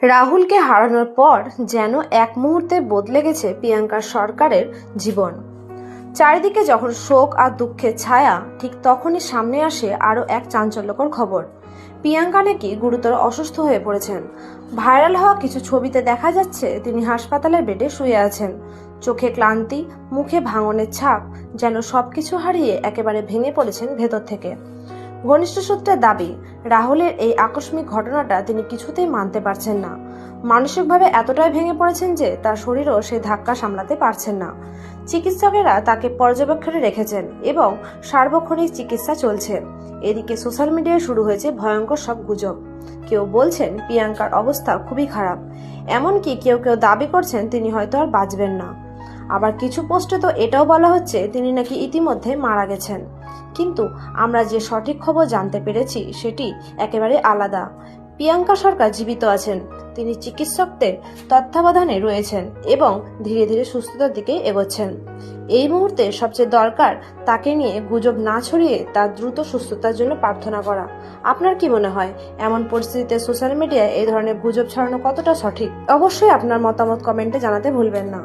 রাহুলকে হারানোর পর যেন এক মুহূর্তে বদলে গেছে প্রিয়াঙ্কা সরকারের জীবন। চারিদিকে যখন শোক আর দুঃখের ছায়া, ঠিক তখনই সামনে আসে আরও এক চাঞ্চল্যকর খবর। প্রিয়াঙ্কা নাকি গুরুতর অসুস্থ হয়ে পড়েছেন। ভাইরাল হওয়া কিছু ছবিতে দেখা যাচ্ছে তিনি হাসপাতালের বেডে শুয়ে আছেন। চোখে ক্লান্তি, মুখে ভাঙনের ছাপ, যেন সবকিছু হারিয়ে একেবারে ভেঙে পড়েছেন ভেতর থেকে। ঘনিষ্ঠ সূত্রের দাবি, রাহুলের এই আকস্মিক ঘটনাটা তিনি কিছুতেই মানতে পারছেন না। মানসিকভাবে এতটাই ভেঙে পড়েছেন যে তার শরীরও সেই ধাক্কা সামলাতে পারছেন না। চিকিৎসকেরা তাকে পর্যবেক্ষণে রেখেছেন এবং সার্বক্ষণিক চিকিৎসা চলছে। এদিকে সোশ্যাল মিডিয়ায় শুরু হয়েছে ভয়ঙ্কর সব গুজব। কেউ বলছেন প্রিয়াঙ্কার অবস্থা খুবই খারাপ, এমনকি কেউ কেউ দাবি করছেন তিনি হয়তো আর বাঁচবেন না। আবার কিছু পোস্টে তো এটাও বলা হচ্ছে তিনি নাকি ইতিমধ্যে মারা গেছেন। কিন্তু আমরা যে সঠিক খবর জানতে পেরেছি সেটি একেবারে আলাদা। প্রিয়াঙ্কা সরকার জীবিত আছেন, তিনি চিকিৎসকদের তত্ত্বাবধানে রয়েছেন এবং ধীরে ধীরে সুস্থতার দিকে এগোচ্ছেন। এই মুহূর্তে সবচেয়ে দরকার তাকে নিয়ে গুজব না ছড়িয়ে তার দ্রুত সুস্থতার জন্য প্রার্থনা করা। আপনার কি মনে হয়, এমন পরিস্থিতিতে সোশ্যাল মিডিয়ায় এই ধরনের গুজব ছড়ানো কতটা সঠিক? অবশ্যই আপনার মতামত কমেন্টে জানাতে ভুলবেন না।